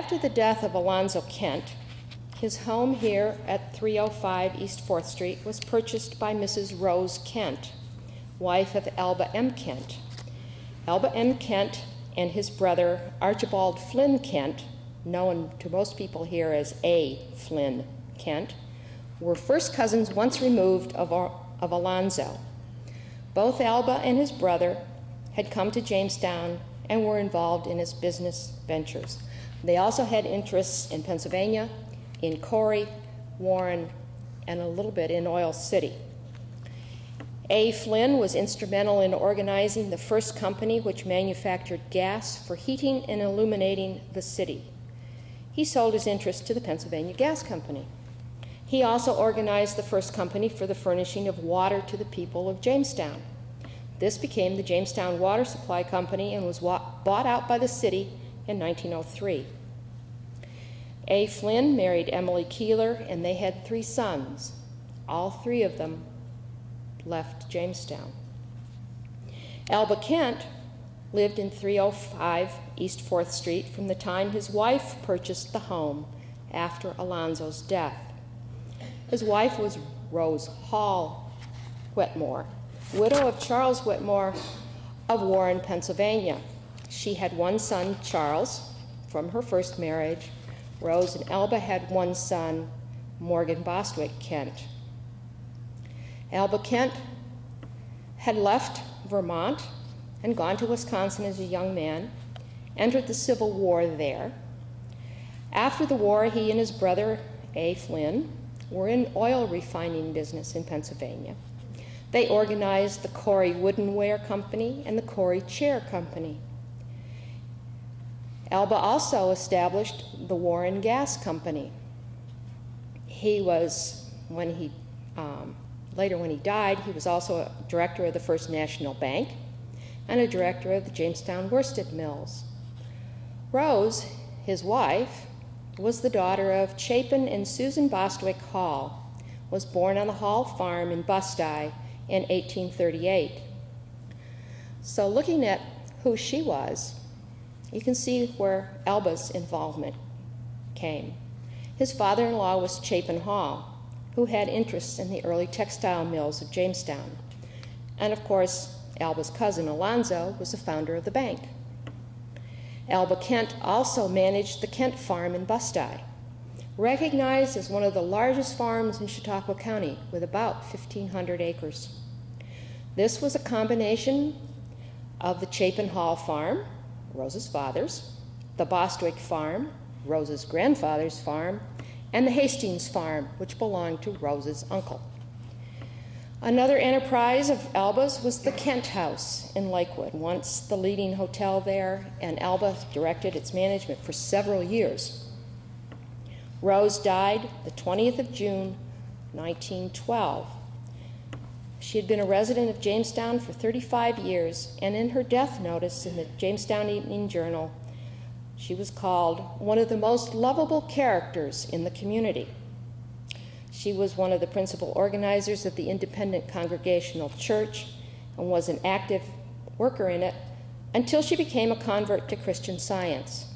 After the death of Alonzo Kent, his home here at 305 East 4th Street was purchased by Mrs. Rose Kent, wife of Elba M. Kent. Elba M. Kent and his brother Archibald Flynn Kent, known to most people here as A. Flynn Kent, were first cousins once removed of Alonzo. Both Elba and his brother had come to Jamestown and were involved in his business ventures. They also had interests in Pennsylvania, in Corry, Warren, and a little bit in Oil City. A. Flynn was instrumental in organizing the first company which manufactured gas for heating and illuminating the city. He sold his interest to the Pennsylvania Gas Company. He also organized the first company for the furnishing of water to the people of Jamestown. This became the Jamestown Water Supply Company and was bought out by the city in 1903. A. Flynn married Emily Keeler, and they had 3 sons. All 3 of them left Jamestown. Elba Kent lived in 305 East 4th Street from the time his wife purchased the home after Alonzo's death. His wife was Rose Hall Whitmore, widow of Charles Whitmore of Warren, Pennsylvania. She had 1 son, Charles, from her first marriage. Rose and Elba had 1 son, Morgan Bostwick Kent. Elba Kent had left Vermont and gone to Wisconsin as a young man, entered the Civil War there. After the war, he and his brother, A. Flynn, were in oil refining business in Pennsylvania. They organized the Corry Woodenware Company and the Corry Chair Company. Elba also established the Warren Gas Company. He was, later when he died, he was also a director of the First National Bank and a director of the Jamestown Worsted Mills. Rose, his wife, was the daughter of Chapin and Susan Bostwick Hall, was born on the Hall farm in Bustye in 1838. So looking at who she was, you can see where Elba's involvement came. His father-in-law was Chapin Hall, who had interests in the early textile mills of Jamestown. And of course, Elba's cousin Alonzo was the founder of the bank. Elba Kent also managed the Kent Farm in Bustye, recognized as one of the largest farms in Chautauqua County with about 1,500 acres. This was a combination of the Chapin Hall Farm, Rose's father's, the Bostwick Farm, Rose's grandfather's farm, and the Hastings Farm, which belonged to Rose's uncle. Another enterprise of Elba's was the Kent House in Lakewood, once the leading hotel there, and Elba directed its management for several years. Rose died the 20th of June, 1912. She had been a resident of Jamestown for 35 years, and in her death notice in the Jamestown Evening Journal, she was called one of the most lovable characters in the community. She was one of the principal organizers of the Independent Congregational Church and was an active worker in it until she became a convert to Christian Science.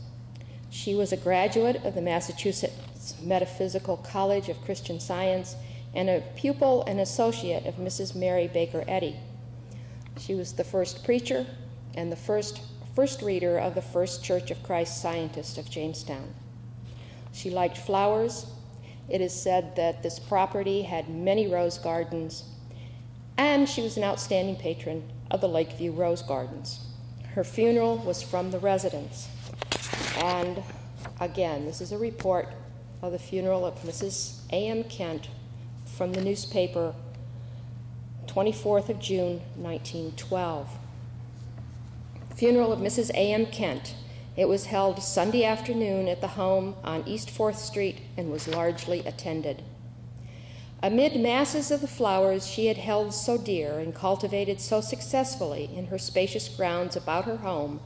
She was a graduate of the Massachusetts Metaphysical College of Christian Science and a pupil and associate of Mrs. Mary Baker Eddy. She was the first preacher and the first reader of the First Church of Christ Scientist of Jamestown. She liked flowers. It is said that this property had many rose gardens, and she was an outstanding patron of the Lakeview Rose Gardens. Her funeral was from the residence. And again, this is a report of the funeral of Mrs. A.M. Kent from the newspaper, 24th of June, 1912. Funeral of Mrs. A.M. Kent. It was held Sunday afternoon at the home on East 4th Street and was largely attended. Amid masses of the flowers she had held so dear and cultivated so successfully in her spacious grounds about her home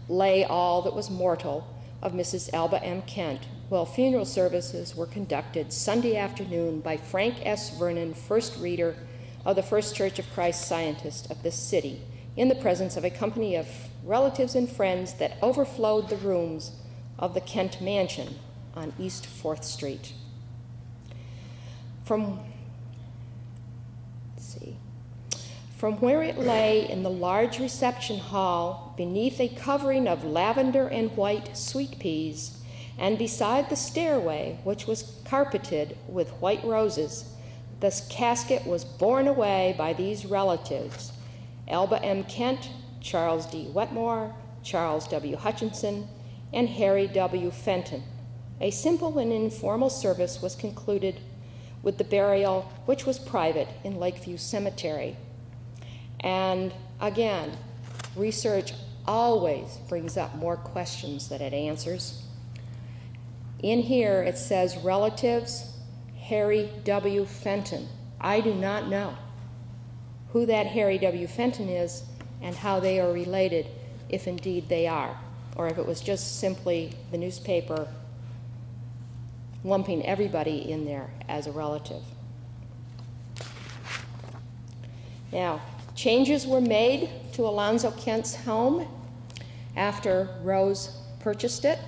lay all that was mortal of Mrs. Elba M. Kent, while funeral services were conducted Sunday afternoon by Frank S. Vernon, first reader of the First Church of Christ Scientist of this city, in the presence of a company of relatives and friends that overflowed the rooms of the Kent Mansion on East 4th Street. From where it lay in the large reception hall beneath a covering of lavender and white sweet peas, and beside the stairway, which was carpeted with white roses, the casket was borne away by these relatives: Elba M. Kent, Charles D. Wetmore, Charles W. Hutchinson, and Harry W. Fenton. A simple and informal service was concluded with the burial, which was private, in Lakeview Cemetery. And again, research always brings up more questions than it answers. In here it says relatives, Harry W. Fenton. I do not know who that Harry W. Fenton is and how they are related, if indeed they are, or if it was just simply the newspaper lumping everybody in there as a relative. Now, changes were made to Alonzo Kent's home after Rose purchased it.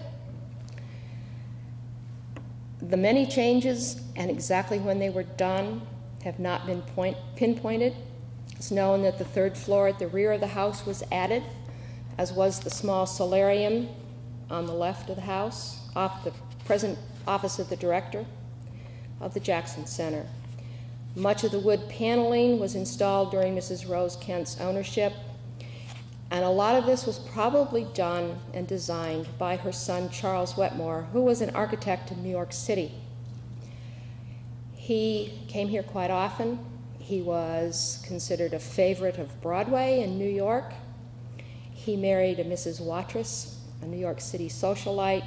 The many changes and exactly when they were done have not been pinpointed. It's known that the third floor at the rear of the house was added, as was the small solarium on the left of the house, off the present office of the director of the Jackson Center. Much of the wood paneling was installed during Mrs. Rose Kent's ownership, and a lot of this was probably done and designed by her son, Charles Wetmore, who was an architect in New York City. He came here quite often. He was considered a favorite of Broadway in New York. He married a Mrs. Watrous, a New York City socialite,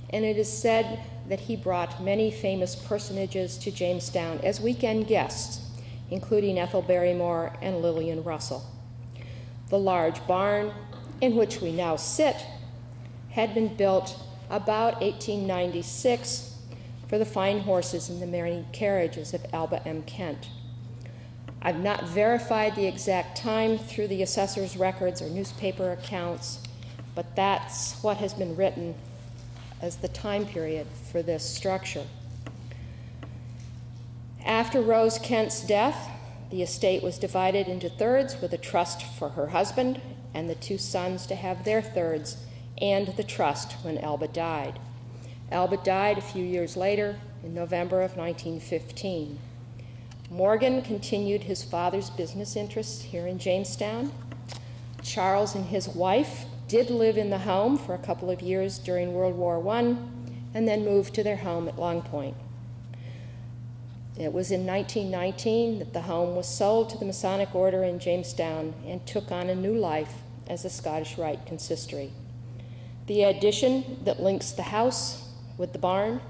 and it is said that he brought many famous personages to Jamestown as weekend guests, including Ethel Barrymore and Lillian Russell. The large barn in which we now sit had been built about 1896 for the fine horses and the many carriages of Elba M. Kent. I've not verified the exact time through the assessor's records or newspaper accounts, but that's what has been written as the time period for this structure. After Rose Kent's death, the estate was divided into thirds with a trust for her husband and the two sons to have their thirds, and the trust when Elba died. Elba died a few years later in November of 1915. Morgan continued his father's business interests here in Jamestown. Charles and his wife did live in the home for a couple of years during World War I and then moved to their home at Long Point. It was in 1919 that the home was sold to the Masonic Order in Jamestown and took on a new life as a Scottish Rite consistory. The addition that links the house with the barn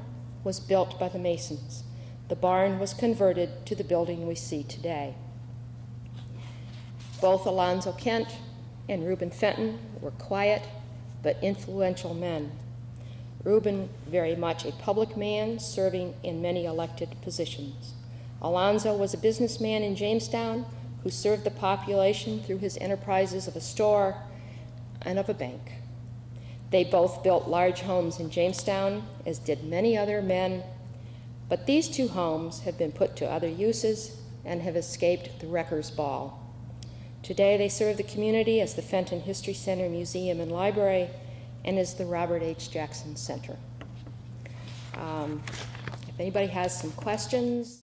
was built by the Masons. The barn was converted to the building we see today. Both Alonzo Kent and Reuben Fenton were quiet but influential men. Reuben very much a public man, serving in many elected positions. Alonzo was a businessman in Jamestown who served the population through his enterprises of a store and of a bank. They both built large homes in Jamestown, as did many other men, but these two homes have been put to other uses and have escaped the wrecker's ball. Today they serve the community as the Fenton History Center Museum and Library and as the Robert H. Jackson Center. If anybody has some questions.